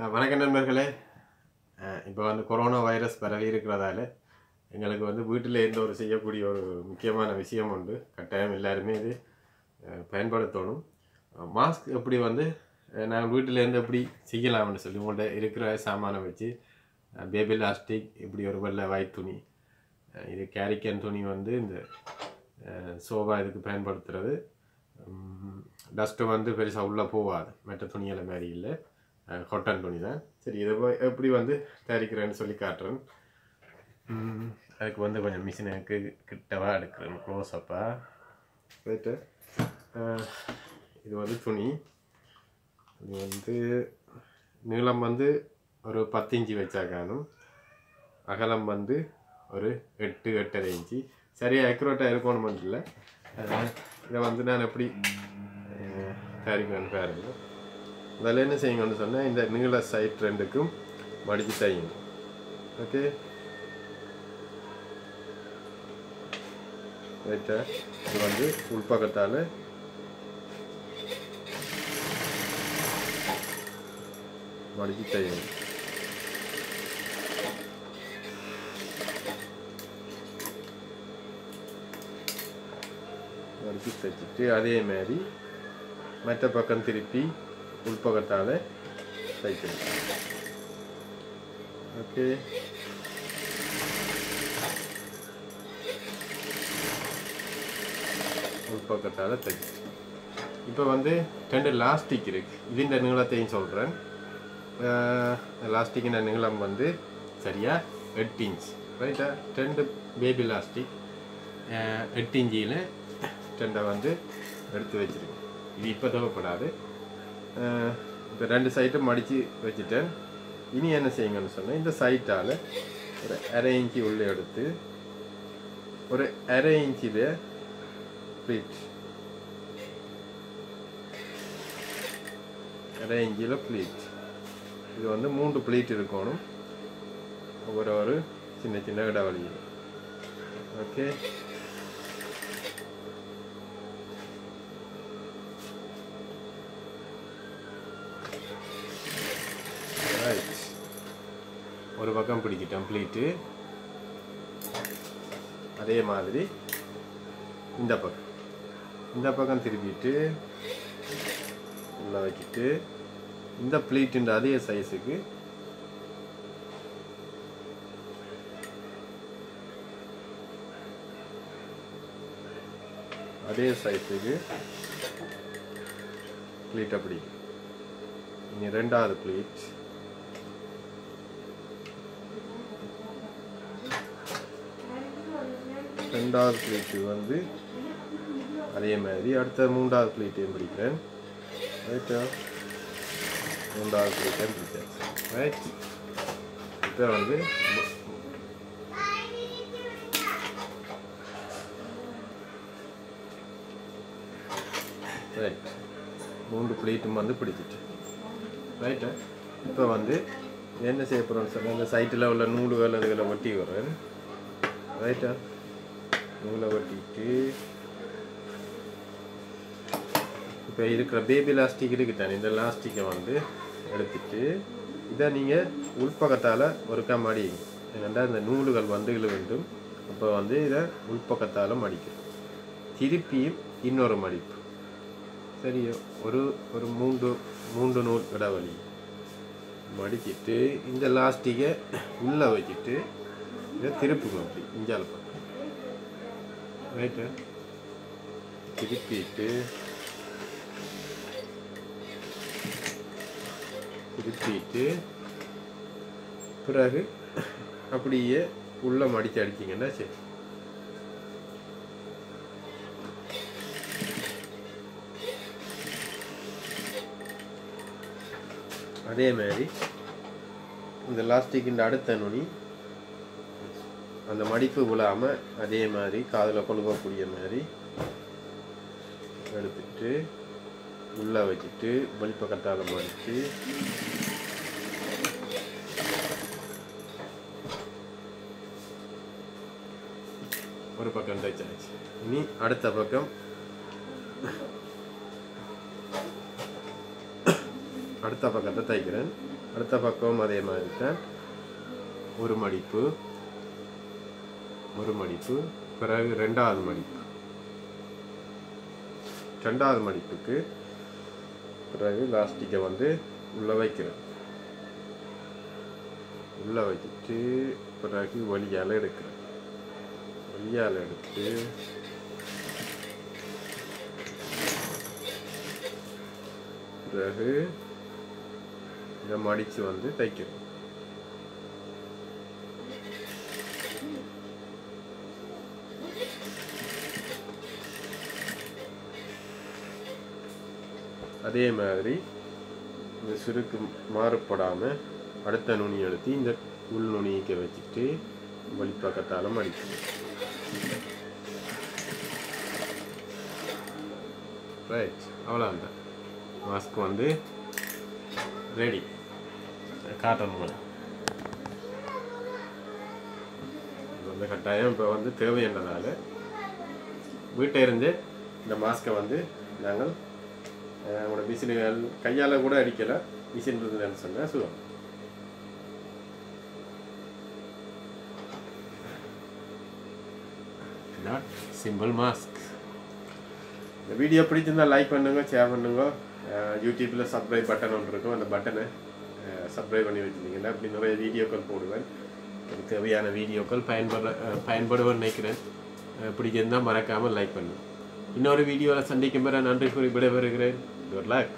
வணக்கம் நண்பர்களே. இப்போ வந்து கொரோனா வைரஸ் பரவி இருக்கிறதால எங்களுக்கு வந்து வீட்டில் எந்த ஒரு செய்யக்கூடிய ஒரு முக்கியமான விஷயம் உண்டு. கட்டாயம் எல்லாருமே இது பயன்படுத்தணும். மாஸ்க் எப்படி வந்து நான் வீட்டிலேருந்து எப்படி செய்யலாம்னு சொல்லி உங்கள்கிட்ட இருக்கிற சாமானை வச்சு பேபி லாஸ்டிக் இப்படி ஒரு வெள்ளை ஒயிட் துணி, இது கேரிக்கன் துணி வந்து இந்த சோபா இதுக்கு பயன்படுத்துகிறது. டஸ்ட்டு வந்து பெருசாக உள்ளே போகாது, மற்ற துணிகளை மாதிரி இல்லை, காட்டன் துணி தான். சரி, இதை எப்படி வந்து தயாரிக்கிறேன்னு சொல்லி காட்டுறேன். அதுக்கு வந்து கொஞ்சம் மிஷினுக்கு கிட்டவா எடுக்கிறேன், க்ளோஸ்அப்பாக போயிட்டு. இது வந்து துணி, இது வந்து நீளம் வந்து ஒரு 10 இன்ச்சு வச்சா காணும், அகலம் வந்து ஒரு 8-8.5 இன்ச்சு. சரியாக அக்யூரேட்டாக இருக்கணும் இல்லை. இதை வந்து நான் எப்படி தயாரிக்கிறேன்னு பாருங்க. அதில் என்ன செய்யுங்கன்னு சொன்னால், இந்த நீள சைட் ரெண்டுக்கும் மடித்து தையுங்க. ஓகே, ரைட்டா? இது வந்து உள்பக்கத்தால் மடித்து தையுங்க. மடித்து தைச்சிட்டு அதே மாதிரி மற்ற பக்கம் திருப்பி உள்பக்கத்தால் தைக்கணும். ஓகே, உள்பக்கத்தால் தைச்சு. இப்போ வந்து 2 லாஸ்டிக் இருக்குது. இதுன்ற நீளத்தையும் சொல்கிறேன். லாஸ்டிக்கின்ற நீளம் வந்து சரியாக 8 இன்ச். ரைட்டா? 2 பேபி லாஸ்டிக் 8 இன்ச்சில் 2 வந்து எடுத்து வச்சுருக்கேன். இது இப்போ தேவைப்படாது. இப்போ 2 சைட்டும் மடித்து வச்சுட்டேன். இனி என்ன செய்யுங்கன்னு சொன்னால், இந்த சைட்டால் ஒரு 1/2 இன்ச்சு உள்ளே எடுத்து ஒரு 1/2 இன்ச்சில் ப்ளீட், 1/2 இன்ச்சில் ப்ளீட். இது வந்து 3 ப்ளீட் இருக்கணும், ஒரு சின்ன சின்ன இடைவெளியில். ஓகே, ஒரு பக்கம் பிடிக்கிட்டோம் ப்ளீட்டு. அதே மாதிரி இந்த பக்கம் திருப்பிட்டு உள்ள வச்சுட்டு இந்த ப்ளீட்டுன்ற அதே சைஸுக்கு ப்ளீட்டை பிடிக்கும். இனி 2வது ப்ளீட், ரெண்டாவது ப்ளீட்டு வந்து அதே மாதிரி அடுத்த 3வது ப்ளீட்டையும் பிடிக்கிறேன். ரைட்டா? 3வது ப்ளீட்டையும் பிடிச்சாச்சு. ரைட்? இப்போ வந்து ரைட் 3 ப்ளீட்டும் வந்து பிடிச்சிட்டு. ரைட்டா? இப்போ வந்து என்ன செய்ய போகிறோன்னு சொன்னால், இந்த சைட்டில் உள்ள நூலுகள் அதுகளை ஒட்டி விடுறேன். ரைட்டா? நூலை ஒட்டிட்டு இப்போ இருக்கிற பேபி லாஸ்டிக் இருக்குட்டானே, இந்த லாஸ்டிக்கை வந்து எடுத்துட்டு இதை நீங்கள் உள்பக்கத்தால் ஒருக்கா மடிங்க. ஏன்னா இந்த நூலுகள் வந்து வேண்டும். அப்போ வந்து இதை உள்பக்கத்தால் மடிக்கணும். திருப்பியும் இன்னொரு மடிப்பு. சரியோ? ஒரு 3 நூல் இடைவெளி மடிச்சிட்டு இந்த லாஸ்டிக்கை உள்ளே வச்சுட்டு இதை திருப்புங்க. அப்படி இஞ்சால் பக்கம். ரைட்டு? திருப்பிட்டு பிறகு அப்படியே உள்ள மடித்து அடிச்சிங்கன்னா சரி. அதே மாதிரி இந்த லாஸ்டிக்கின் அடுத்த நுனி அந்த மடிப்பு விழாமல் அதே மாதிரி காதில் கொழுக்கக்கூடிய மாதிரி எடுத்துட்டு உள்ளே வச்சுட்டு வெளிப்பக்கத்தால் மடித்து ஒரு பக்கம் தைச்சாச்சு. இனி அடுத்த பக்கம் அடுத்த பக்கத்தை தைக்கிறேன். அடுத்த பக்கம் அதே மாதிரி தான் ஒரு மடிப்பு பிறகு ரெண்டாவது மடிப்புக்கு பிறகு லாஸ்டிக்கை வந்து உள்ள வைக்கிறேன். உள்ள வச்சுட்டு பிறகு வழியால் எடுக்கிறேன். எடுத்து பிறகு இதை மடித்து வந்து தைக்கிறோம். அதே மாதிரி இந்த சுருக்கு மாறுபடாமல் அடுத்த நுனி எடுத்து இந்த உள் நுனிக்க வச்சுட்டு வழிப்பக்கத்தால் மடிக்கணும். ரைட், அவ்வளோதான். மாஸ்க் வந்து ரெடி. காட்டணும் வந்து கட்டாயம் இப்போ வந்து தேவைன்றதால வீட்டை இருந்து இந்த மாஸ்கை வந்து நாங்கள் உங்களோட மிஷின்கள் கையால் கூட அடிக்கலை, மிஷின் இருந்ததுன்னு சொன்னால் சுகம். Not simple mask. இந்த வீடியோ பிடிச்சிருந்தால் லைக் பண்ணுங்க, ஷேர் பண்ணுங்க. யூடியூப்பில் சப்ஸ்கிரைப் பட்டன் ஒன்று இருக்கும், அந்த பட்டனை சப்ஸ்கிரைப் பண்ணி வச்சுருந்தீங்கன்னா அப்படி நிறைய வீடியோக்கள் போடுவேன். எனக்கு தேவையான வீடியோக்கள் பயன்படுவேன்னு நினைக்கிறேன். பிடிச்சிருந்தால் மறக்காமல் லைக் பண்ணுங்க. இன்னொரு வீடியோவில் சந்திக்கும் வரை நன்றி கூறி விடைபெறுகிறேன். Good luck.